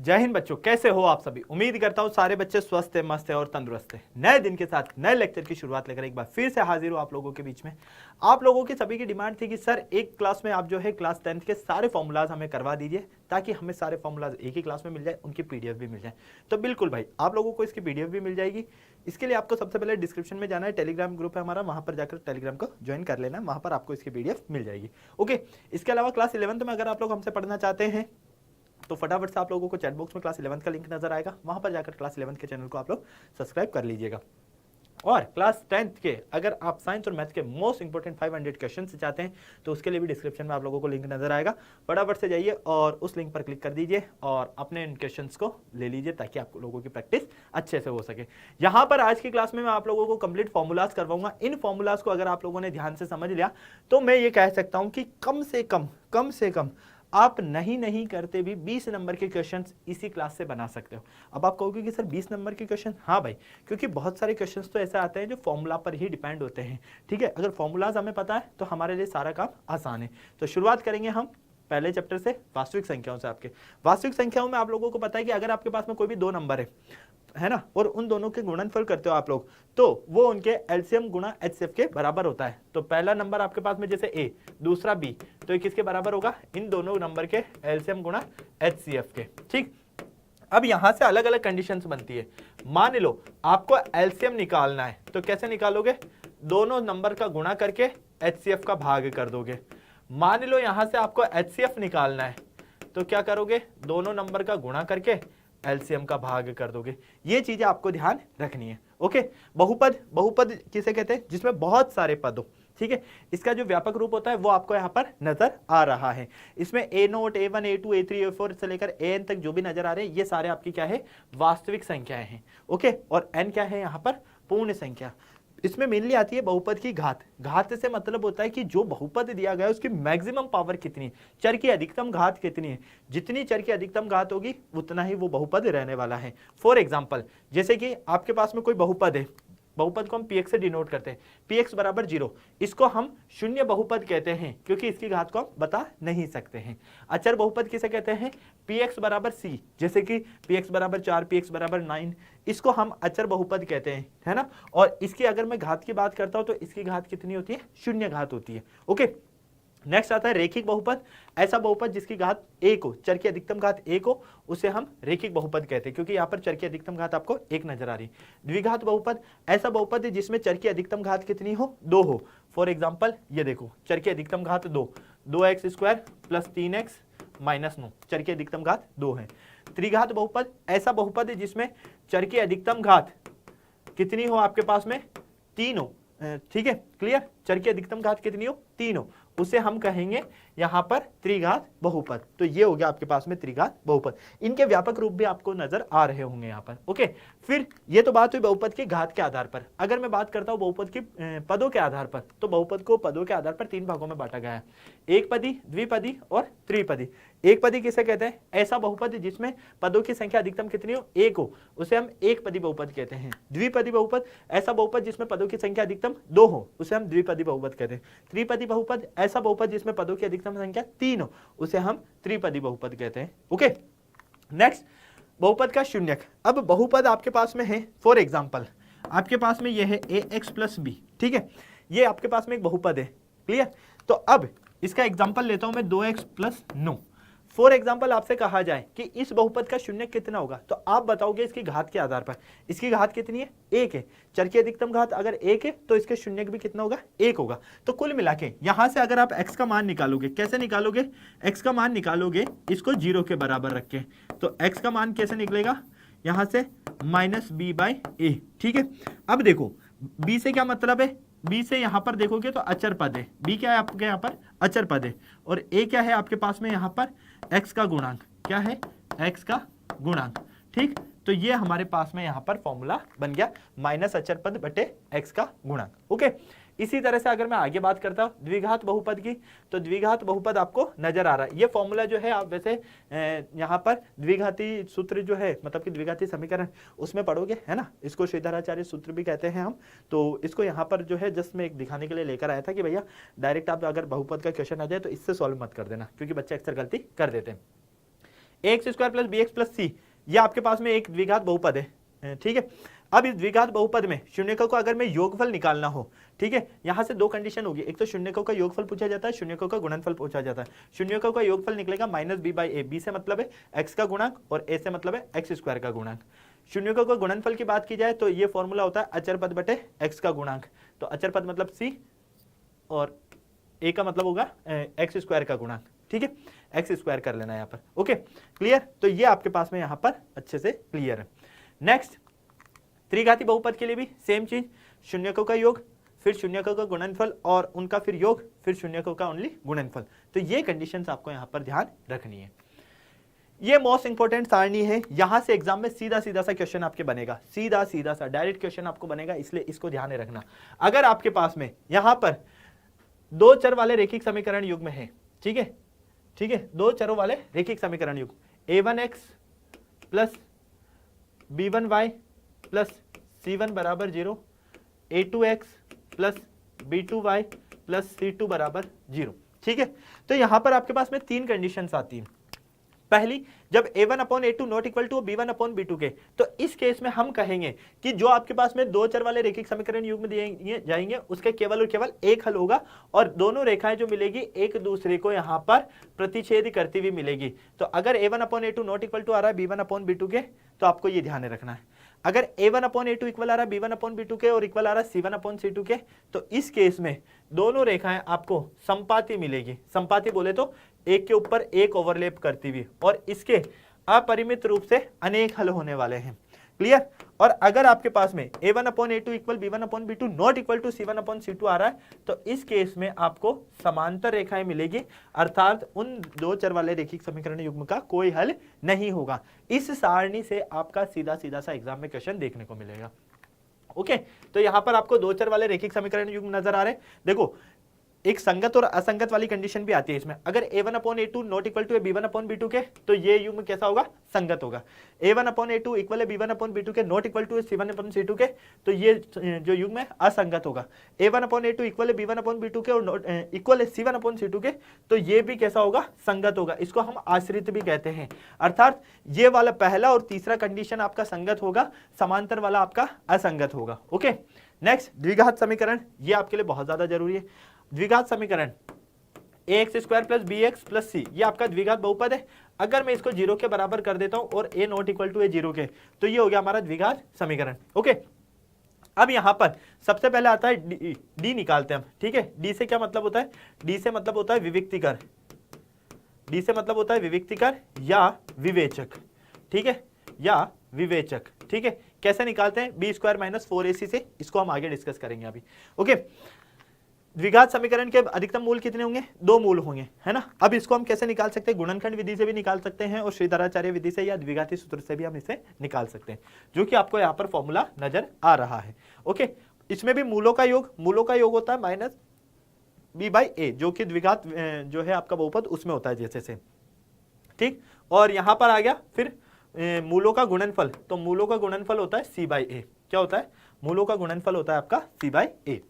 जय हिंद बच्चों, कैसे हो आप सभी। उम्मीद करता हूँ सारे बच्चे स्वस्थ है, मस्त है और तंदुरुस्त है। नए दिन के साथ नए लेक्चर की शुरुआत लेकर एक बार फिर से हाजिर हूँ आप लोगों के बीच में। आप लोगों की सभी की डिमांड थी कि सर एक क्लास में आप जो है क्लास 10th के सारे फॉर्मूलाज हमें करवा दीजिए, ताकि हमें सारे फॉर्मूलाज एक ही क्लास में मिल जाए, उनकी पीडीएफ भी मिल जाए। तो बिल्कुल भाई, आप लोगों को इसकी पीडीएफ भी मिल जाएगी। इसके लिए आपको सबसे पहले डिस्क्रिप्शन में जाना है, टेलीग्राम ग्रुप है हमारा, वहां पर जाकर टेलीग्राम को ज्वाइन कर लेना है, वहां पर आपको इसकी पीडीएफ मिल जाएगी। ओके, इसके अलावा क्लास 11th में अगर आप लोग हमसे पढ़ना चाहते हैं तो फटाफट से आप लोगों को चैट बॉक्स में क्लास 11th का लिंक नजर आएगा, वहां पर जाकर क्लास 11th के चैनल को आप लोग सब्सक्राइब कर लीजिएगा। और क्लास 10th के अगर आप साइंस और मैथ के मोस्ट इंपोर्टेंट 500 क्वेश्चन से चाहते हैं तो उसके लिए भी डिस्क्रिप्शन में आप लोगों को लिंक नजर आएगा। फटाफट से जाइए और उस लिंक पर क्लिक कर दीजिए और अपने इन क्वेश्चंस को ले लीजिए, ताकि आप लोगों की प्रैक्टिस अच्छे से हो सके। यहाँ पर आज की क्लास में मैं आप लोगों को कंप्लीट फॉर्मूलाज करवाऊंगा। इन फॉर्मूलाज को अगर आप लोगों ने ध्यान से समझ लिया तो मैं ये कह सकता हूं कि कम से कम आप नहीं करते भी 20 नंबर के क्वेश्चंस इसी क्लास से बना सकते हो। अब आप कहोगे कि सर 20 नंबर के क्वेश्चन, हाँ भाई, क्योंकि बहुत सारे क्वेश्चंस तो ऐसे आते हैं जो फॉर्मूला पर ही डिपेंड होते हैं। ठीक है, अगर फॉर्मूलाज हमें पता है तो हमारे लिए सारा काम आसान है। तो शुरुआत करेंगे हम पहले चैप्टर से, वास्तविक संख्याओं से। आपके वास्तविक संख्याओं में आप लोगों को पता है कि अगर आपके पास में कोई भी दो नंबर है ना, और उन दोनों के गुणनफल करते हो आप लोग, तो वो उनके एलसीएम गुणा एचसीएफ के बराबर होता है। तो पहला नंबर आपके पास में जैसे ए, दूसरा बी, तो ये किसके बराबर होगा? इन दोनों नंबर के एलसीएम गुणा एचसीएफ के। ठीक, अब यहां से अलग अलग कंडीशंस बनती है। मान लो आपको एलसीएम निकालना है, तो कैसे निकालोगे? दोनों नंबर का गुणा करके एचसीएफ का भाग कर दोगे। मान लो यहां से आपको एचसीएफ निकालना है, तो क्या करोगे? दोनों नंबर का गुणा करके एलसीएम का भाग कर दोगे। ये चीजें आपको ध्यान रखनी है। ओके, बहुपद किसे कहते हैं? जिसमें बहुत सारे पद हो। ठीक है, इसका जो व्यापक रूप होता है वो आपको यहाँ पर नजर आ रहा है। इसमें ए note, A1, A2, A3, A4 से लेकर AN तक जो भी नजर आ रहे हैं, ये सारे आपकी क्या है? वास्तविक संख्याएं हैं। ओके, और n क्या है यहाँ पर? पूर्ण संख्या। इसमें मेनली आती है बहुपद की घात। घात से मतलब होता है कि जो बहुपद दिया गया है उसकी मैक्सिमम पावर कितनी है, चर की अधिकतम घात कितनी है। जितनी चर की अधिकतम घात होगी उतना ही वो बहुपद रहने वाला है। फॉर एग्जांपल, जैसे कि आपके पास में कोई बहुपद है, बहुपद को हम px से डिनोट करते हैं, px बराबर 0, इसको हम शून्य बहुपद कहते हैं क्योंकि इसकी घात को हम बता नहीं सकते हैं। अचर बहुपद किसे कहते हैं? px बराबर c, जैसे कि px बराबर 4, px बराबर 9, इसको हम अचर बहुपद कहते हैं, है ना। और इसकी अगर मैं घात की बात करता हूं तो इसकी घात कितनी होती है? शून्य घात होती है। ओके, नेक्स्ट आता है रेखिक बहुपद। ऐसा बहुपद जिसकी घात 1 हो, चर की अधिकतम घात 1 हो, उसे हम रेखिक बहुपद कहते हैं, क्योंकि यहाँ पर चर की अधिकतम घात आपको 1 नजर आ रही है। द्विघात बहुपद, ऐसा बहुपद है जिसमें चर की अधिकतम घात कितनी हो? 2 हो। फॉर एग्जाम्पल ये देखो, चर की अधिकतम घात 2x² प्लस 3x माइनस 9, चर की अधिकतम घात 2 है। त्रिघात बहुपद, ऐसा बहुपद है जिसमें चर की अधिकतम घात कितनी हो? आपके पास में 3 हो। ठीक है, क्लियर? चर की अधिकतम घात कितनी हो? 3 हो, उसे हम कहेंगे यहां पर त्रिघात बहुपद। तो ये हो गया आपके पास में त्रिघात बहुपद। इनके व्यापक रूप भी आपको नजर आ रहे होंगे यहां पर। ओके, फिर ये तो बात हुई बहुपद की घात के आधार पर। अगर मैं बात करता हूं बहुपद की पदों के आधार पर, तो बहुपद को पदों के आधार पर 3 भागों में बांटा गया है, एक पदी, द्विपदी और त्रिपदी। एक पदी किसे कहते हैं? ऐसा बहुपद जिसमें पदों की संख्या अधिकतम कितनी हो? 1 हो, उसे हम एक पदी बहुपद कहते हैं। द्विपदी बहुपद, ऐसा बहुपद जिसमें पदों की संख्या अधिकतम 2 हो, उसे हम द्विपदी बहुपद कहते हैं। त्रिपदी बहुपद, ऐसा बहुपद जिसमें पदों की अधिकतम संख्या 3 हो, उसे हम त्रिपदी बहुपद कहते हैं। ओके, नेक्स्ट, बहुपद का शून्यक। अब बहुपद आपके पास में है, फॉर एग्जांपल आपके पास में ये है ax प्लस b। ठीक है, ये आपके पास में एक बहुपद है। क्लियर? तो अब इसका एग्जांपल लेता हूं मैं 2x प्लस 9। फॉर एग्जाम्पल आपसे कहा जाए कि इस बहुपद का शून्य कितना होगा, तो आप बताओगे इसकी घात के आधार पर। इसकी घात कितनी है? 1 है। चर की अधिकतम घात अगर 1 है तो इसके शून्य भी कितना होगा? 1 होगा। तो कुल मिला के यहां से अगर आप x का मान निकालोगे, कैसे निकालोगे? x का मान निकालोगे इसको 0 के बराबर रख के, तो x का मान कैसे निकलेगा? यहां से -b/a। ठीक है, अब देखो b से क्या मतलब है? b से यहां पर देखोगे तो अचर पद है। b क्या है आपके यहां पर? अचर पद है। और a क्या है आपके पास में यहां पर? x का गुणांक। क्या है? x का गुणांक। ठीक, तो ये हमारे पास में यहां पर फॉर्मूला बन गया, माइनस अचर पद बटे x का गुणांक। ओके, इसी तरह से अगर मैं आगे बात करता हूं द्विघात बहुपद की, तो द्विघात बहुपद आपको नजर आ रहा है। ये फॉर्मूला जो है आप वैसे यहाँ पर द्विघाती सूत्र जो है, मतलब कि द्विघाती समीकरण, उसमें पढ़ोगे, है ना। इसको श्रीधराचार्य सूत्र भी कहते हैं हम। तो इसको यहाँ पर जो है जस्ट मैं एक दिखाने के लिए लेकर आया था कि भैया डायरेक्ट आप अगर बहुपद का क्वेश्चन आ जाए तो इससे सॉल्व मत कर देना, क्योंकि बच्चे अक्सर गलती कर देते हैं। X square plus b x plus c, ये आपके पास में एक द्विघात बहुपद है, ठीक है। अब इस द्विघात बहुपद में शून्यकों को अगर मैं योगफल निकालना हो, ठीक है, यहां से दो कंडीशन होगी, एक तो शून्यकों का योगफल पूछा जाता है, शून्यकों का गुणनफल पूछा जाता है। शून्यकों का योगफल निकलेगा minus B by A, B से मतलब है एक्स का गुणांक और ए से मतलब है एक्स स्क्वायर का गुणांक। शून्यकों का गुणनफल की बात की जाए तो ये फॉर्मूला होता है अचर पद बटे एक्स का गुणांक, तो अचर पद मतलब सी और ए का मतलब होगा एक्स स्क्वायर का गुणांक, ठीक है, एक्स स्क्वायर कर लेना यहाँ पर। ओके क्लियर, तो ये आपके पास में यहाँ पर अच्छे से क्लियर है। नेक्स्ट त्रिघाती बहुपद के लिए भी सेम चीज, शून्यकों का योग, फिर शून्यकों का गुणनफल और उनका फिर योग, फिर शून्यकों का ओनली गुणनफल। तो ये कंडीशंस आपको यहाँ पर ध्यान रखनी है। ये मोस्ट इंपोर्टेंट सारणी है, यहां से एग्जाम में सीधा सीधा सा क्वेश्चन आपके बनेगा, सीधा सीधा सा डायरेक्ट क्वेश्चन आपको बनेगा, इसलिए इसको ध्यान में रखना। अगर आपके पास में यहां पर दो चर वाले रेखिक समीकरण युग्म है, ठीक है, ठीक है, दो चरों वाले रेखिक समीकरण युग्म a1x plus b1y plus c1 बराबर 0, a2x plus b2y plus c2 बराबर 0, ठीक है। तो यहां पर आपके पास में तीन कंडीशंस आती हैं। पहली, जब a1 upon a2 not equal to b1 upon b2 के, तो इस केस में हम कहेंगे कि जो आपके पास में दो चर वाले रेखिक समीकरण युग्म दिए जाएंगे उसके केवल और केवल एक हल होगा और दोनों रेखाएं जो मिलेगी एक दूसरे को यहां पर प्रतिच्छेद करती हुई मिलेगी। तो अगर a1 upon a2 not equal to आ रहा है b1 अपॉन b2 के, तो आपको ये ध्यान रखना है। अगर a1 अपॉन a2 इक्वल आ रहा है b1 अपॉन b2 के और इक्वल आ रहा है c1 अपॉन c2 के, तो इस केस में दोनों रेखाएं आपको संपाती मिलेगी। संपाती बोले तो एक के ऊपर एक ओवरलैप करती हुई, और इसके अपरिमित रूप से अनेक हल होने वाले हैं। क्लियर। और अगर आपके पास में a1 upon a2 equal b1 upon b2 not equal to c1 upon c2 आ रहा है, तो इस केस में आपको समांतर रेखाएं मिलेगी, अर्थात उन दो चर वाले रेखिक समीकरण युग्म का कोई हल नहीं होगा। इस सारणी से आपका सीधा सीधा सा एग्जाम में क्वेश्चन देखने को मिलेगा। ओके, तो यहां पर आपको दो चर वाले रेखिक समीकरण युग्म नजर आ रहे हैं। देखो, एक संगत और असंगत वाली कंडीशन भी आती है इसमें। अगर a1 upon a2 not equal to b1 upon b2 के, तो ये युग्म कैसा होगा? संगत होगा। a1 अपॉन a2 इक्वल है b1 अपॉन b2 के not equal to c1 upon c2 के, तो ये जो युग्म है असंगत होगा। a1 अपॉन a2 इक्वल है b1 अपॉन b2 के और इक्वल है c1 अपॉन c2 के, तो ये भी कैसा होगा? संगत होगा। इसको हम आश्रित भी कहते हैं, अर्थात ये वाला पहला और तीसरा कंडीशन आपका संगत होगा, समांतर वाला आपका असंगत होगा। ओके, नेक्स्ट द्विघात समीकरण, ये आपके लिए बहुत ज्यादा जरूरी है। द्विघात समीकरण ax square plus bx plus c, ये आपका द्विघात बहुपद है। अगर मैं इसको 0 के बराबर कर देता हूं और a not equal to a 0 के, तो ये हो गया हमारा द्विघात समीकरण। ओके, अब यहां पर सबसे पहले आता है d निकालते हैं हम, ठीक है। d से क्या मतलब होता है? d से मतलब होता है विविक्तिकर, d से मतलब होता है विविक्तिकर या विवेचक, ठीक है, या विवेचक, ठीक है। कैसे निकालते हैं? बी स्क्वायर माइनस 4ac से, इसको हम आगे डिस्कस करेंगे अभी। ओके, द्विघात समीकरण के अधिकतम मूल कितने होंगे? 2 मूल होंगे, है ना। अब इसको हम कैसे निकाल सकते हैं? गुणनखंड विधि से भी निकाल सकते हैं और श्रीधराचार्य विधि से या द्विघाती सूत्र से भी हम इसे निकाल सकते हैं, जो कि आपको यहाँ पर फॉर्मूला नजर आ रहा है। ओके, इसमें भी मूलों का योग होता है माइनस बी बाई ए, जो कि द्विघात जो है आपका बहुपद उसमें होता है जैसे से, ठीक। और यहां पर आ गया फिर मूलों का गुणनफल, तो मूलों का गुणनफल होता है सी बाई ए। क्या होता है? मूलों का गुणनफल होता है आपका सी बाई ए।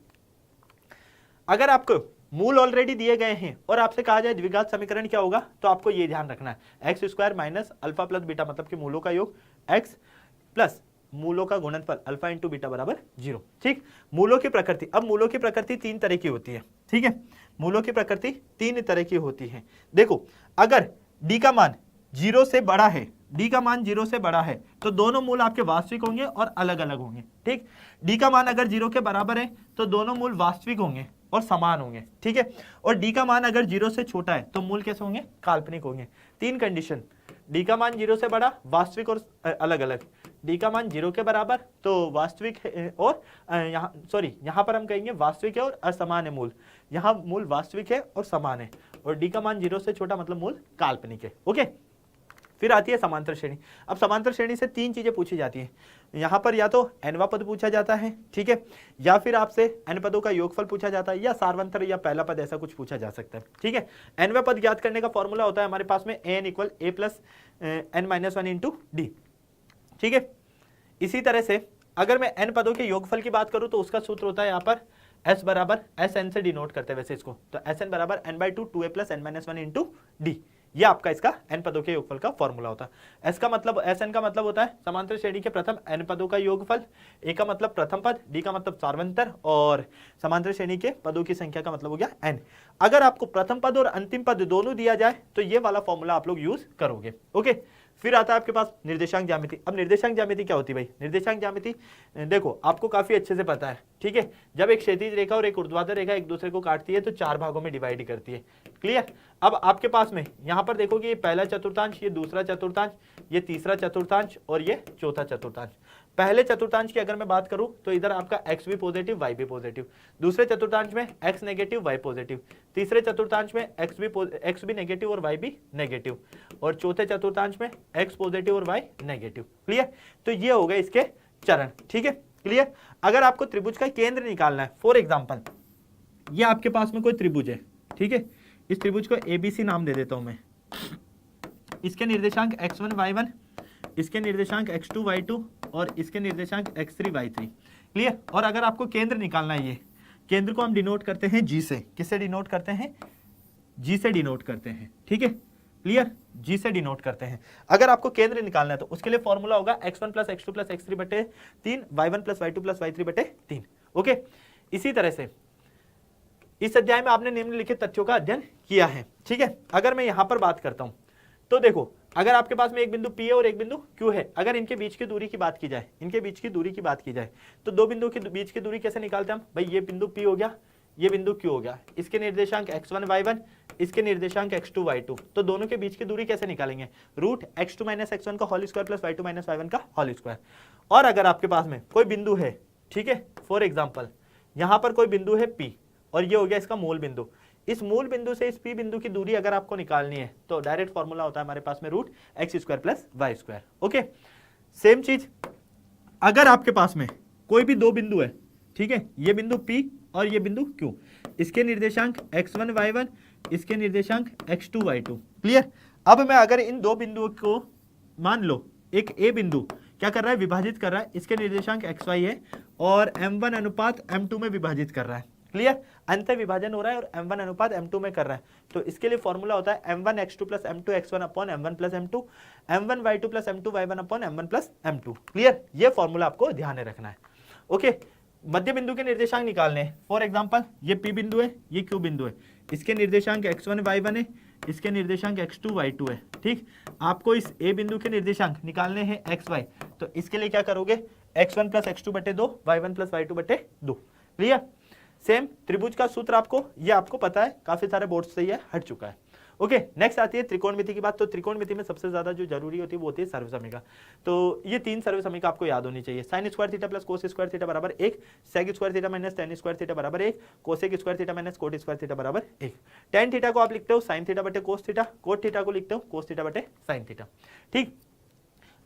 अगर आपको मूल ऑलरेडी दिए गए हैं और आपसे कहा जाए द्विघात समीकरण क्या होगा, तो आपको ये ध्यान रखना है, x square minus alpha plus beta, मतलब कि मूलों का योग एक्स प्लस मूलों का गुणनफल अल्फा इंटू बीटा बराबर 0, ठीक। मूलों की प्रकृति, अब मूलों की प्रकृति 3 तरह की होती है, ठीक है। मूलों की प्रकृति 3 तरह की होती है। देखो, अगर डी का मान 0 से बड़ा है, डी का मान 0 से बड़ा है, तो दोनों मूल आपके वास्तविक होंगे और अलग अलग होंगे, ठीक। डी का मान अगर 0 के बराबर है, तो दोनों मूल वास्तविक होंगे और समान होंगे, ठीक है। और डी का मान अगर 0 से छोटा है, तो मूल कैसे होंगे? काल्पनिक होंगे। 3 कंडीशन, डी का मान 0 से बड़ा, वास्तविक और अलग अलग। डी का मान 0 के बराबर तो वास्तविक है, और यहाँ पर हम कहेंगे वास्तविक है और असमान है मूल, यहाँ मूल वास्तविक है और समान है। और डी का मान 0 से छोटा मतलब मूल काल्पनिक है। ओके, फिर आती है समांतर श्रेणी। अब समांतर श्रेणी से 3 चीजें पूछी जाती हैं। यहां पर या तो nवां पद पूछा जाता है, ठीक है, या फिर आपसे n पदों का योगफल पूछा जाता है, या सार्वंतर या पहला पद, ऐसा कुछ पूछा जा सकता है, ठीक है। nवां पद ज्ञात करने का फॉर्मूला होता है हमारे पास में n equal a plus n minus 1 into d, ठीक है। इसी तरह से अगर मैं n पदों के योगफल की बात करूं, तो उसका सूत्र होता है यहाँ पर s बराबर एस एन से डिनोट करते हैं वैसे इसको, तो एस एन बराबर n by 2 2a plus n minus 1 into D, ये आपका इसका n पदों के योगफल का फॉर्मूला होता है। एस का मतलब Sn का मतलब होता है समांतर श्रेणी के प्रथम n पदों का योगफल, ए का मतलब प्रथम पद, डी का मतलब सार्वंतर और समांतर श्रेणी के पदों की संख्या का मतलब हो गया n। अगर आपको प्रथम पद और अंतिम पद दोनों दिया जाए तो ये वाला फॉर्मूला आप लोग यूज करोगे। ओके, फिर आता है आपके पास निर्देशांक ज्यामिति। अब निर्देशांक ज्यामिति क्या होती है भाई? निर्देशांक ज्यामिति देखो आपको काफी अच्छे से पता है, ठीक है। जब एक क्षैतिज रेखा और एक ऊर्ध्वाधर रेखा एक दूसरे को काटती है तो 4 भागों में डिवाइड करती है। क्लियर? अब आपके पास में यहाँ पर देखोगे ये पहला चतुर्थांश, ये दूसरा चतुर्थांश, ये तीसरा चतुर्थांश और ये चौथा चतुर्थांश। पहले चतुर्थांश की अगर मैं बात करूं तो इधर आपका x भी पॉजिटिव y भी पॉजिटिव, दूसरे चतुर्थांश में x नेगेटिव y पॉजिटिव, तीसरे चतुर्थांश में x भी नेगेटिव और y भी नेगेटिव, और चौथे चतुर्थांश में x पॉजिटिव और y नेगेटिव। क्लियर? तो ये हो गए इसके चरण, ठीक है। क्लियर? अगर आपको त्रिभुज का केंद्र निकालना है, फॉर एग्जाम्पल ये आपके पास में कोई त्रिभुज है, ठीक है। इस त्रिभुज को ABC नाम दे देता हूं मैं। इसके निर्देशांक x1 y1, इसके निर्देशांक x2 y2 और इसके निर्देशांक x3 y3। क्लियर? और अगर आपको केंद्र निकालना है, ये केंद्र को हम डिनोट करते हैं जी से। किससे डिनोट करते हैं? जी से डिनोट करते हैं, ठीक है। क्लियर? जी से डिनोट करते हैं। अगर आपको केंद्र निकालना है तो उसके लिए फॉर्मूला होगा x1 plus x2 plus x3 बटे 3, y1 plus y2 plus y3 बटे 3। ओके, इसी तरह से इस अध्याय में आपने निम्नलिखित तथ्यों का अध्ययन किया है, ठीक है। अगर मैं यहां पर बात करता हूं तो देखो, अगर आपके पास में एक बिंदु P है और एक बिंदु Q है, अगर इनके बीच की दूरी की बात की जाए, इनके बीच की दूरी की बात की जाए तो दो बिंदुओं के बीच की दूरी कैसे निकालते हैं हम? भाई ये बिंदु P हो गया, ये बिंदु Q हो गया, इसके निर्देशांक x1 y1, इसके निर्देशांक x2 y2। तो दोनों के बीच की दूरी कैसे निकालेंगे? रूट x2 माइनस x1 का whole square plus y2 minus y1 का होल स्क्वायर। और अगर आपके पास में कोई बिंदु है, ठीक है, फॉर एग्जाम्पल यहां पर कोई बिंदु है P और ये हो गया इसका मूल बिंदु, इस मूल बिंदु से इस P बिंदु की दूरी अगर आपको निकालनी है तो डायरेक्ट फॉर्मूला होता है हमारे पास में root x square plus y square. Okay, same चीज अगर आपके पास में कोई भी दो बिंदु है, ठीक है, ये बिंदु P और ये बिंदु Q, इसके निर्देशांक x1 y1, इसके निर्देशांक x2 y2। क्लियर? अब मैं अगर इन दो बिंदुओं को मान लो, एक A बिंदु क्या कर रहा है? विभाजित कर रहा है, इसके निर्देशांक xy है और m1 अनुपात m2 में विभाजित कर रहा है। क्लियर? अंत विभाजन हो रहा है और m1 अनुपात m2 में कर रहा है, तो इसके लिए फॉर्मूला होता है m1 x2 plus m2 x1 upon m1 plus m2, m1 y2 plus m2 y1 upon m1 plus m2। Clear? ये फॉर्मूला आपको ध्यान में रखना है। ओके, मध्य बिंदु के निर्देशांक निकालने हैं। फॉर एग्जांपल ये P बिंदु है, ये Q बिंदु है, इसके निर्देशांक x1 y1 है, इसके निर्देशांक x2 y2 है। ठीक, आपको इस A बिंदु के निर्देशांक निकालने हैं xy, तो इसके लिए क्या करोगे? x1 प्लस x2 बटे 2, y1 प्लस y2 बटे 2। क्लियर? सेम त्रिभुज का सूत्र आपको, ये आपको पता है, काफी सारे बोर्ड से ये हट चुका है। ओके, नेक्स्ट आती है त्रिकोणमिति की बात। तो त्रिकोणमिति में सबसे ज्यादा जो जरूरी होती है वो होती है सर्वसमीका। तो ये तीन सर्वसमीका आपको याद होनी चाहिए। Sine square theta plus cos square theta बराबर 1, sec square theta minus tan square theta बराबर 1, cosec square theta minus cot square theta बराबर 1। टेन थीटा को आप लिखते हो साइन थीटा बटे कोस थीटा, कोट थीटा को लिखते हो कोस थीटा बटे साइन थीटा। ठीक,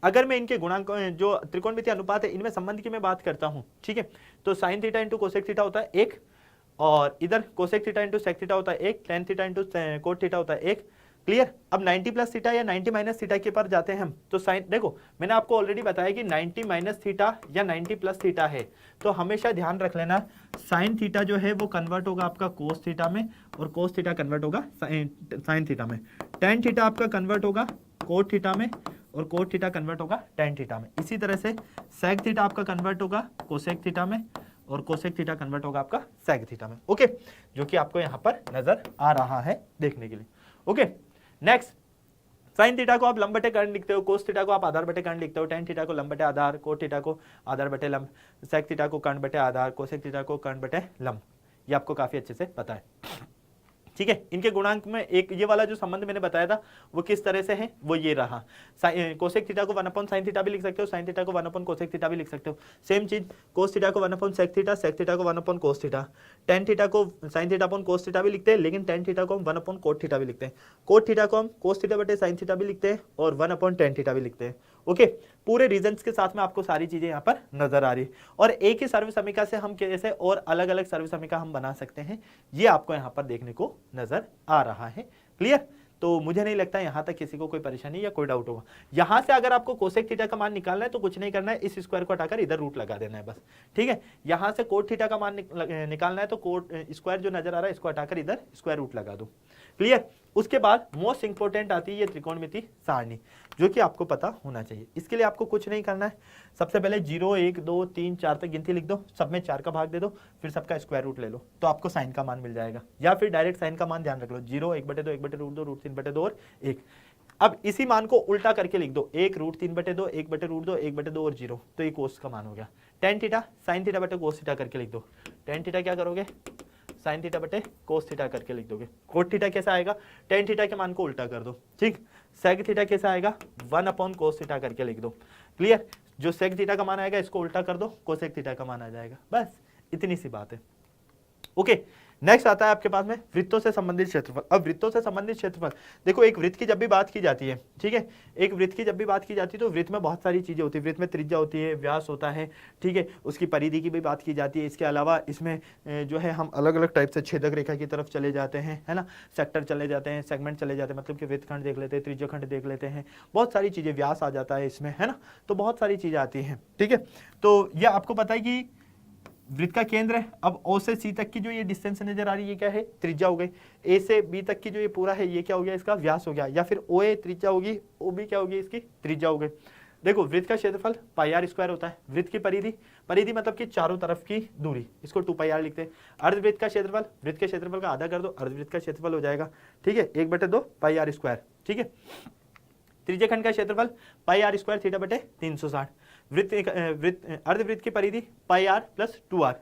अगर मैं इनके गुणांक जो त्रिकोणमिति अनुपात है इनमें संबंध की मैं बात करता हूं, ठीक है, तो sine theta into cosec theta होता है 1, और इधर cosec theta into sec theta होता है 1, tan theta into cot theta होता है 1। क्लियर? अब 90 प्लस थीटा या 90 माइनस थीटा के पर जाते हैं हम, तो साइन, देखो मैंने आपको ऑलरेडी बताया कि 90 माइनस थीटा या 90 प्लस थीटा है, तो हमेशा ध्यान रख लेना साइन थीटा जो है वो कन्वर्ट होगा आपका कोस थीटा में, और कोस थीटा कन्वर्ट होगा साइन थीटा में। टेन थीटा आपका कन्वर्ट होगा कोट थीटा में, और कोट थीटा कन्वर्ट होगा टेन थीटा में। इसी तरह से सेक थीटा आपका कन्वर्ट होगा कोसेक थीटा में, और कोसेक थीटा कन्वर्ट होगा आपका सेक थीटा में। ओके, जो कि आपको यहाँ पर नजर आ रहा है देखने के लिए। ओके, नेक्स्ट, साइन थीटा को आप लंब बटे कर्ण लिखते हो, कोस थीटा को आप आधार बटे कर्ण लिखते हो, टेन थीटा को लंब बटे आधार, कोट थीटा को आधार बटे लंब, सेक थीटा को कर्ण बटे आधार, कोसेक थीटा को कर्ण बटे लंब। ये आपको काफी अच्छे से पता है। ठीक है, इनके गुणांक में एक ये वाला जो संबंध मैंने बताया था वो किस तरह से है, वो ये रहा। कोसेक थीटा को 1 अपॉन साइन थीटा भी लिख सकते हो, साइन थीटा को 1 अपॉन कोसेक थीटा भी लिख सकते हो। सेम चीज कोस थीटा को 1 अपॉन सेक थीटा को 1 upon cos theta, tan theta को sine theta upon cos theta भी लिखते हैं, लेकिन टेन थीटा को हम 1 अपॉन कोट थीटा भी लिखते हैं, कोट थीटा को हम कोस थीटा बटे साइन थीटा भी लिखते हैं, और 1 अपॉन टेन थीटा भी लिखते हैं। ओके, पूरे रीजंस के साथ में आपको सारी चीजें यहाँ पर नजर आ रही है, और एक ही सर्वसमीका से हम कैसे और अलग अलग सर्वसमीका हम बना सकते हैं, ये आपको यहाँ पर देखने को नजर आ रहा है। क्लियर? तो मुझे नहीं लगता यहाँ तक किसी को कोई परेशानी या कोई डाउट होगा। यहाँ से अगर आपको कोसेक थीटा का मान निकालना है तो कुछ नहीं करना है, इस स्क्वायर को हटाकर इधर रूट लगा देना है बस। ठीक है, यहाँ से कोट थीटा का मान निकालना है तो कोट स्क्वायर जो नजर आ रहा है इसको हटाकर इधर स्क्वायर रूट लगा दो। क्लियर? उसके बाद मोस्ट इंपॉर्टेंट आती है ये त्रिकोणमिति सारणी, जो कि आपको पता होना चाहिए। इसके लिए आपको कुछ नहीं करना है, सबसे पहले 0 1 2 3 4 तक गिनती लिख दो, सब में 4 का भाग दे दो, फिर सबका स्क्वायर रूट ले लो, तो आपको साइन का मान मिल जाएगा। या फिर डायरेक्ट साइन का मान ध्यान रख लो, 0 1/2 1/√2 √3/2 और 1। अब इसी मान को उल्टा करके लिख दो, 1 √3/2 1/√2 1/2 और 0, तो ये कोस का मान हो गया। टेन थीटा साइन थीटा बटे कोस थीटा करके लिख दो। टेन थीटा क्या करोगे, साइन थीटा बटे कोस थीटा करके लिख दोगे। कोट थीटा कैसा आएगा, टेन थीटा के मान को उल्टा कर दो, ठीक। सेक थीटा कैसा आएगा, 1/कोस थीटा करके लिख दो। क्लियर, जो सेक थीटा का मान आएगा इसको उल्टा कर दो, कोसेक थीटा का मान आ जाएगा। बस इतनी सी बात है। ओके, नेक्स्ट आता है आपके पास में वृत्तों से संबंधित क्षेत्रफल। अब वृत्तों से संबंधित क्षेत्रफल, देखो एक वृत्त की जब भी बात की जाती है, ठीक है, एक वृत्त की जब भी बात की जाती है तो वृत्त में बहुत सारी चीजें होती है। वृत्त में त्रिज्या होती है, व्यास होता है, ठीक है, उसकी परिधि की भी बात की जाती है। इसके अलावा इसमें जो है हम अलग अलग टाइप से छेदक रेखा की तरफ चले जाते हैं, है ना, सेक्टर चले जाते हैं, सेगमेंट चले जाते हैं, मतलब कि वृत्तखंड देख लेते हैं, त्रिज्याखंड देख लेते हैं, बहुत सारी चीजें, व्यास आ जाता है इसमें, है ना, तो बहुत सारी चीजें आती हैं, ठीक है। तो यह आपको पता है कि वृत्त का केंद्र है। अब ओ से सी तक की जो ये डिस्टेंस नजर आ रही है, ये क्या है, त्रिज्या हो गई। ए से बी तक की जो ये पूरा है, ये क्या हो गया, इसका व्यास हो गया। या फिर ओ ए त्रिज्या होगी, ओ बी क्या होगी, इसकी त्रिज्या हो गई। देखो वृत्त का क्षेत्रफल πr² होता है। वृत्त की परिधि, परिधि मतलब कि चारों तरफ की दूरी, इसको 2πr लिखते हैं। अर्धवृत्त का क्षेत्रफल, वृत्त के क्षेत्रफल का आधा कर दो, अर्धवृत्त का क्षेत्रफल हो जाएगा, ठीक है, 1/2 πr², ठीक है। त्रिज्याखंड का क्षेत्रफल πr² थीटा बटे 360। अर्धवृत्त की परिधि πr + 2r,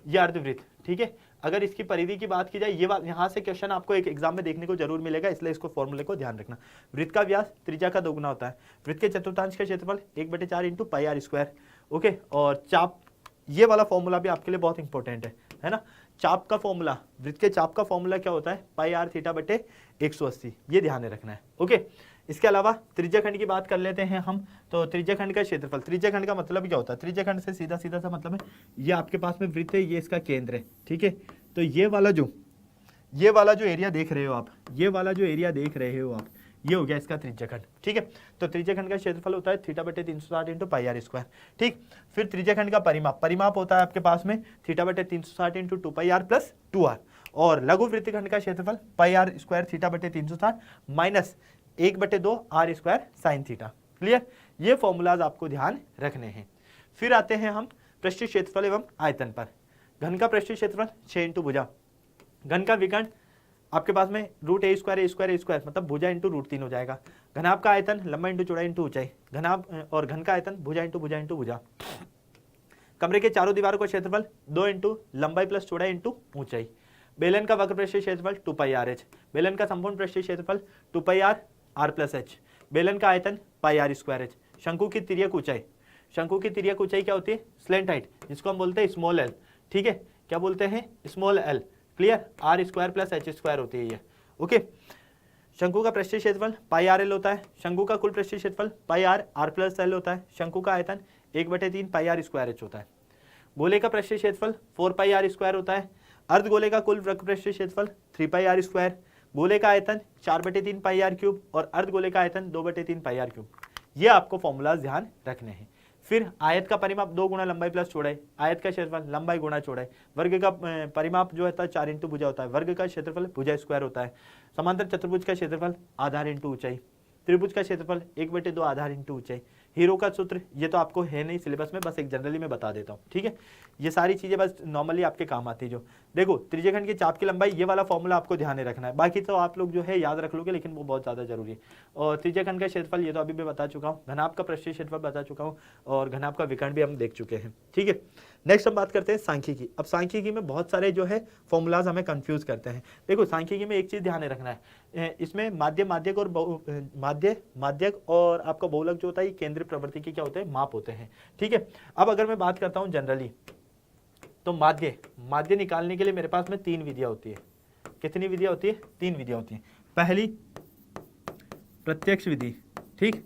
ये अर्धवृत्त, ठीक है। अगर इसकी परिधि की बात की जाए, ये बात यहाँ से क्वेश्चन आपको एक एग्जाम में देखने को जरूर मिलेगा, इसलिए इसको फॉर्मूले को ध्यान रखना। वृत्त का व्यास त्रिज्या का दोगुना होता है। वृत्त के चतुर्थांश का क्षेत्रफल 1/4 × πr², ओके। और चाप, ये वाला फॉर्मूला भी आपके लिए बहुत इंपॉर्टेंट है ना। चाप का फॉर्मूला, वृत्त के चाप का फॉर्मूला क्या होता है, πr थीटा बटे 180, ये ध्यान में रखना है, ओके। इसके अलावा त्रिज्याखंड की बात कर लेते हैं हम। तो त्रिज्याखंड का क्षेत्रफल, त्रिज्याखंड का मतलब क्या होता है, त्रिज्याखंड से सीधा सीधा सा मतलब है, ये आपके पास में वृत्त है, ये इसका केंद्र है, ठीक है। तो ये वाला जो एरिया देख रहे हो आप, ये वाला जो एरिया देख रहे हो आप, ये हो गया इसका त्रिज्याखंड, ठीक है। तो त्रिज्याखंड का क्षेत्रफल होता है थीटा बटे 360 × πr², ठीक। फिर त्रिज्याखंड का परिमाप, परिमाप होता है आपके पास में थीटा बटे 360 × 2πr + 2r। और लघु वृत्तखंड का क्षेत्रफल πr² थीटा बटे 360 minus 1/2 r² sine theta. Clear, ये फॉर्मूलाज आपको ध्यान रखने हैं। फिर आते हैं हम पृष्ठीय क्षेत्रफल एवं आयतन पर। घन का पृष्ठीय क्षेत्रफल 6 × भुजा। घन का विकर्ण आपके पास में √a² मतलब भुजा × √3 हो जाएगा। घनाभ का आयतन लंबाई × चौड़ाई × ऊंचाई, घनाभ और घन का आयतन भुजा × भुजा × भुजा। कमरे के चारों दीवारों का क्षेत्रफल 2 × लंबाई + चौड़ाई × ऊंचाई। बेलन का वक्र पृष्ठीय क्षेत्रफल 2πrh। बेलन का संपूर्ण पृष्ठीय क्षेत्रफल 2πr r + h। बेलन का आयतन πr²h। शंकु की तिर्यक ऊंचाई, शंकु की तिर्यक ऊंचाई क्या होती है, स्लेंट हाइट, जिसको हम बोलते हैं स्मॉल एल, ठीक है, क्या बोलते हैं, small L. Clear, r² + h² होती है ये, ओके। शंकु का पृष्ठीय क्षेत्रफल πrl होता है। शंकु का कुल पृष्ठीय क्षेत्रफल πr r + l होता है। शंकु का आयतन 1/3 πr² होता है। गोले का पृष्ठीय क्षेत्रफल 4πr² होता है। अर्धगोले का कुल वक्र पृष्ठीय क्षेत्रफल 3πr²। गोले का आयतन 4/3 πr³ और अर्धगोले का आयतन 2/3 πr³। ये आपको फॉर्मूलाज ध्यान रखने हैं। फिर आयत का परिमाप 2 × लंबाई + चौड़ाई। आयत का क्षेत्रफल लंबाई × चौड़ाई। वर्ग का परिमाप जो होता है 4 × भुजा होता है। वर्ग का क्षेत्रफल भुजा² होता है। समांतर चतुर्भुज का क्षेत्रफल आधार × ऊंचाई। त्रिभुज का क्षेत्रफल 1/2 आधार × ऊंचाई। हीरो का सूत्र ये तो आपको है नहीं सिलेबस में, बस एक जनरली में बता देता हूँ, ठीक है। ये सारी चीजें बस नॉर्मली आपके काम आती है। जो देखो त्रिज्याखंड की चाप की लंबाई, ये वाला फॉर्मूला आपको ध्यान में रखना है, बाकी तो आप लोग जो है याद रख लोगे, लेकिन वो बहुत ज्यादा जरूरी है। और त्रिज्याखंड का क्षेत्रफल ये तो अभी भी बता चुका हूँ, घनाभ का पृष्ठीय क्षेत्रफल बता चुका हूँ, और घनाभ का विकर्ण भी हम देख चुके हैं, ठीक है। नेक्स्ट हम बात करते हैं सांख्यिकी। अब सांख्यिकी में बहुत सारे जो है फॉर्मूलाज हमें कंफ्यूज करते हैं। देखो सांख्यिकी में एक चीज ध्यान में रखना है, इसमें माध्य, माध्यक और माध्यक और आपका बहुलक जो होता है, केंद्रीय प्रवृत्ति के क्या होते हैं, माप होते हैं, ठीक है। अब अगर मैं बात करता हूं जनरली, तो माध्य निकालने के लिए मेरे पास में 3 विधियां होती है। कितनी विधियां होती है, 3 विधियां होती है। पहली प्रत्यक्ष विधि, ठीक,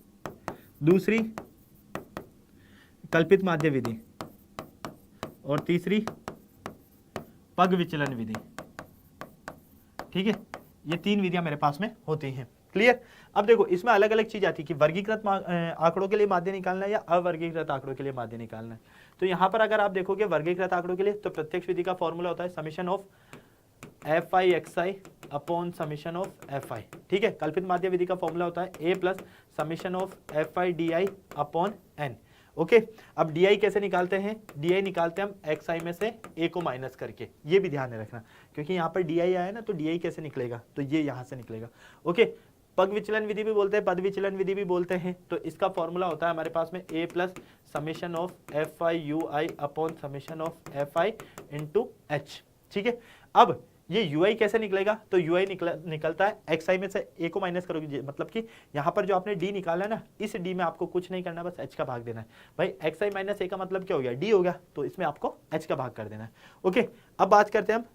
दूसरी कल्पित माध्य विधि, और तीसरी पग विचलन विधि, ठीक है। ये 3 विधियां मेरे पास में होती हैं। क्लियर। अब देखो इसमें अलग अलग चीज आती है कि वर्गीकृत आंकड़ों के लिए माध्य निकालना है या अवर्गीकृत आंकड़ों के लिए माध्य निकालना है। तो यहाँ पर अगर आप देखोगे वर्गीकृत आंकड़ों के लिए, तो प्रत्यक्ष विधि का फॉर्मूला होता है summation of fi xi upon summation of f i. ठीक है, कल्पित माध्य विधि का फॉर्मूला होता है a plus summation of f i d i upon n. Okay, अब डी आई कैसे निकालते हैं? डी आई निकालते हैं हम एक्स आई में से ए को माइनस करके। ये भी ध्यान में रखना, क्योंकि यहाँ पर डी आई आया ना, तो डी आई कैसे निकलेगा? तो ये यहाँ से निकलेगा। ओके, पग विचलन विधि भी बोलते हैं, पद विचलन विधि भी बोलते हैं। तो इसका फॉर्मूला होता है हमारे पास में a plus summation of f i u i upon summation of f i into h. ठीक है, अब ये यू आई कैसे निकलेगा? तो यू आई निकलता है एक्स आई में से ए को माइनस करोगे, मतलब कि यहाँ पर जो आपने डी निकाला ना, इस डी में आपको कुछ नहीं करना, बस एच का भाग देना है। भाई एक्स आई माइनस ए का मतलब क्या हो गया? डी हो गया, तो इसमें आपको एच का भाग कर देना है। ओके, अब बात करते हैं हम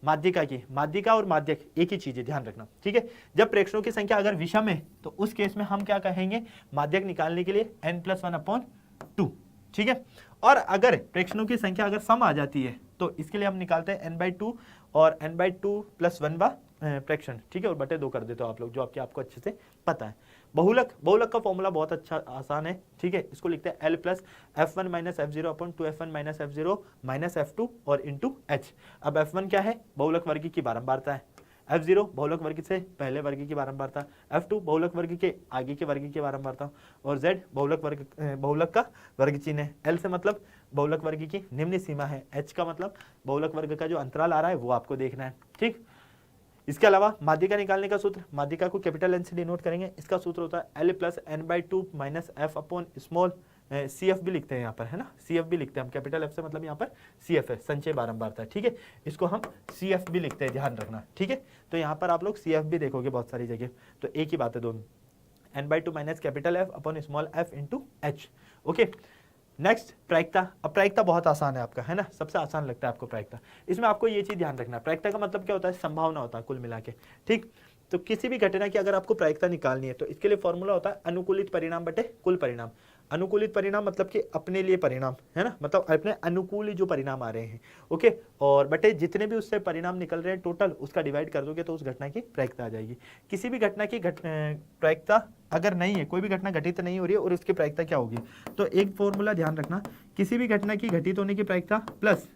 माध्यिका की। माध्यिका और माध्यक एक ही चीज है, ध्यान रखना। ठीक है, जब प्रेक्षणों की संख्या अगर विषम है तो उस केस में हम क्या कहेंगे? माध्यक निकालने के लिए n+1/2। ठीक है, और अगर प्रेक्षणों की संख्या अगर सम आ जाती है तो इसके लिए हम निकालते हैं n/2 और n/2 + 1 प्रेक्षण। ठीक है, और बटे 2 कर देते हो आप लोग, जो आपको अच्छे से पता है। बहुलक का फॉर्मूला बहुत अच्छा आसान है। ठीक है, इसको लिखते हैं L plus F1 minus F0 upon 2F1 minus F0 minus F2 और इंटू H। अब F1 क्या है? बहुलक वर्ग की बारंबारता है। F0 बहुलक वर्ग से पहले वर्ग की बारंबारता, F2 बहुलक वर्ग के आगे के वर्ग की बारंबारता, और Z बहुलक का वर्ग चिन्ह है। L से मतलब बहुलक वर्ग की निम्न सीमा है, H का मतलब बहुलक वर्ग का जो अंतराल आ रहा है वो आपको देखना है। ठीक, इसके अलावा माध्यिका निकालने का सूत्र, माध्यिका को कैपिटल एन से डिनोट करेंगे। इसका सूत्र होता है L plus n/2 minus F upon small C F भी लिखते हैं यहाँ पर, है ना, सी एफ भी लिखते हैं हम। कैपिटल एफ से मतलब यहाँ पर सी एफ है, संचय बारंबारता है। ठीक है, इसको हम सी एफ भी लिखते हैं, ध्यान रखना। ठीक है, तो यहाँ पर आप लोग सी एफ भी देखोगे बहुत सारी जगह, तो एक ही बात है दोनों, n/2 minus capital F upon small F into H. Okay, next प्रायिकता। अब प्रायिकता बहुत आसान है आपका, है ना, सबसे आसान लगता है आपको प्रायिकता। इसमें आपको ये चीज ध्यान रखना, प्रायिकता का मतलब क्या होता है? संभावना होता है कुल मिला के। ठीक, तो किसी भी घटना की अगर आपको प्रायिकता निकालनी है तो इसके लिए फॉर्मूला होता है अनुकूलित परिणाम बटे कुल परिणाम। अनुकूलित परिणाम मतलब कि अपने लिए परिणाम, है ना, मतलब अपने अनुकूल जो परिणाम आ रहे हैं। ओके, और बटे जितने भी उससे परिणाम निकल रहे हैं टोटल, उसका डिवाइड कर दोगे तो उस घटना की प्रायिकता आ जाएगी। किसी भी घटना की प्रायिकता अगर नहीं है, कोई भी घटना घटित नहीं हो रही है और उसकी प्रायिकता क्या होगी, तो एक फॉर्मूला ध्यान रखना, किसी भी घटना की घटित होने की प्रायिकता प्लस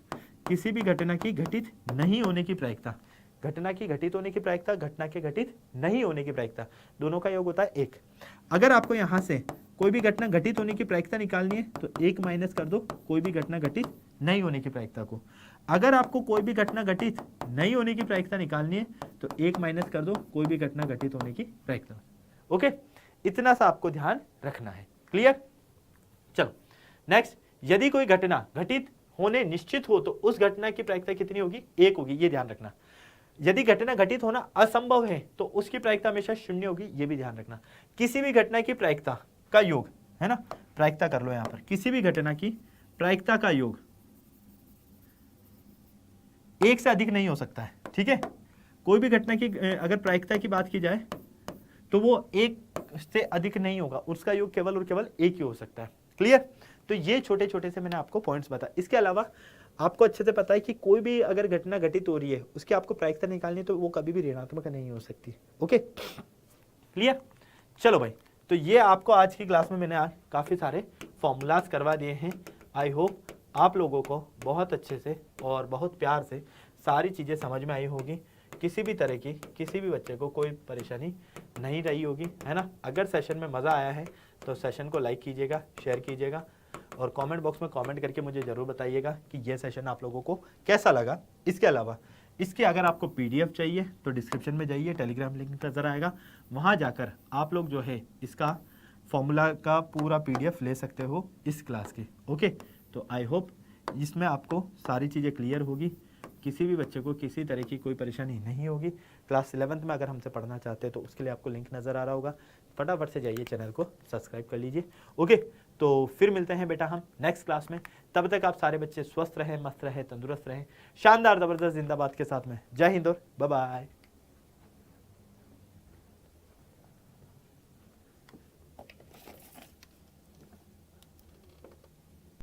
किसी भी घटना की घटित नहीं होने की प्रायिकता। घटना की घटित होने की प्रायिकता, घटना के घटित नहीं होने की प्रायिकता, दोनों का योग होता है 1। अगर आपको यहाँ से कोई भी घटना घटित होने की प्रायिकता निकालनी है तो 1 माइनस कर दो कोई भी घटना घटित नहीं होने की प्रायिकता को। अगर आपको कोई भी घटना घटित नहीं होने की प्रायिकता निकालनी है तो 1 माइनस कर दो कोई भी घटना घटित होने की प्रायिकता। ओके, इतना सा आपको ध्यान रखना है। क्लियर? चलो नेक्स्ट, यदि कोई घटना घटित होने निश्चित हो तो उस घटना की प्रायिकता कितनी होगी? 1 होगी, ये ध्यान रखना। यदि घटना घटित होना असंभव है तो उसकी प्रायिकता हमेशा 0 होगी, ये भी ध्यान रखना। किसी भी घटना की प्रायिकता का योग, है ना, प्रायिकता कर लो यहां पर, किसी भी घटना की प्रायिकता का योग 1 से अधिक नहीं हो सकता है। ठीक है, कोई भी घटना की अगर प्रायिकता की बात की जाए तो वो 1 से अधिक नहीं होगा, उसका योग केवल और केवल 1 ही हो सकता है। क्लियर? तो ये छोटे छोटे से मैंने आपको पॉइंट्स बताया। इसके अलावा आपको अच्छे से पता है कि कोई भी अगर घटना घटित हो रही है उसकी आपको प्रायिकता निकालनी है तो वो कभी भी ऋणात्मक नहीं हो सकती। Okay, clear? चलो भाई, तो ये आपको आज की क्लास में मैंने आज काफ़ी सारे फॉर्मूलाज करवा दिए हैं। आई होप आप लोगों को बहुत अच्छे से और बहुत प्यार से सारी चीज़ें समझ में आई होगी। किसी भी तरह की किसी भी बच्चे को कोई परेशानी नहीं रही होगी, है ना। अगर सेशन में मज़ा आया है तो सेशन को लाइक कीजिएगा, शेयर कीजिएगा और कमेंट बॉक्स में कमेंट करके मुझे ज़रूर बताइएगा कि ये सेशन आप लोगों को कैसा लगा। इसके अलावा इसके अगर आपको पीडीएफ चाहिए तो डिस्क्रिप्शन में जाइए, टेलीग्राम लिंक नज़र आएगा, वहाँ जाकर आप लोग जो है इसका फॉर्मूला का पूरा पीडीएफ ले सकते हो इस क्लास की। ओके, तो आई होप इसमें आपको सारी चीज़ें क्लियर होगी, किसी भी बच्चे को किसी तरह की कोई परेशानी नहीं होगी। क्लास 11th में अगर हमसे पढ़ना चाहते हैं तो उसके लिए आपको लिंक नज़र आ रहा होगा, फटाफट से जाइए चैनल को सब्सक्राइब कर लीजिए। ओके, तो फिर मिलते हैं बेटा हम नेक्स्ट क्लास में। तब तक आप सारे बच्चे स्वस्थ रहें, मस्त रहें, तंदुरुस्त रहें, शानदार ज़बरदस्त जिंदाबाद के साथ में। जय हिंद और बाय बाय।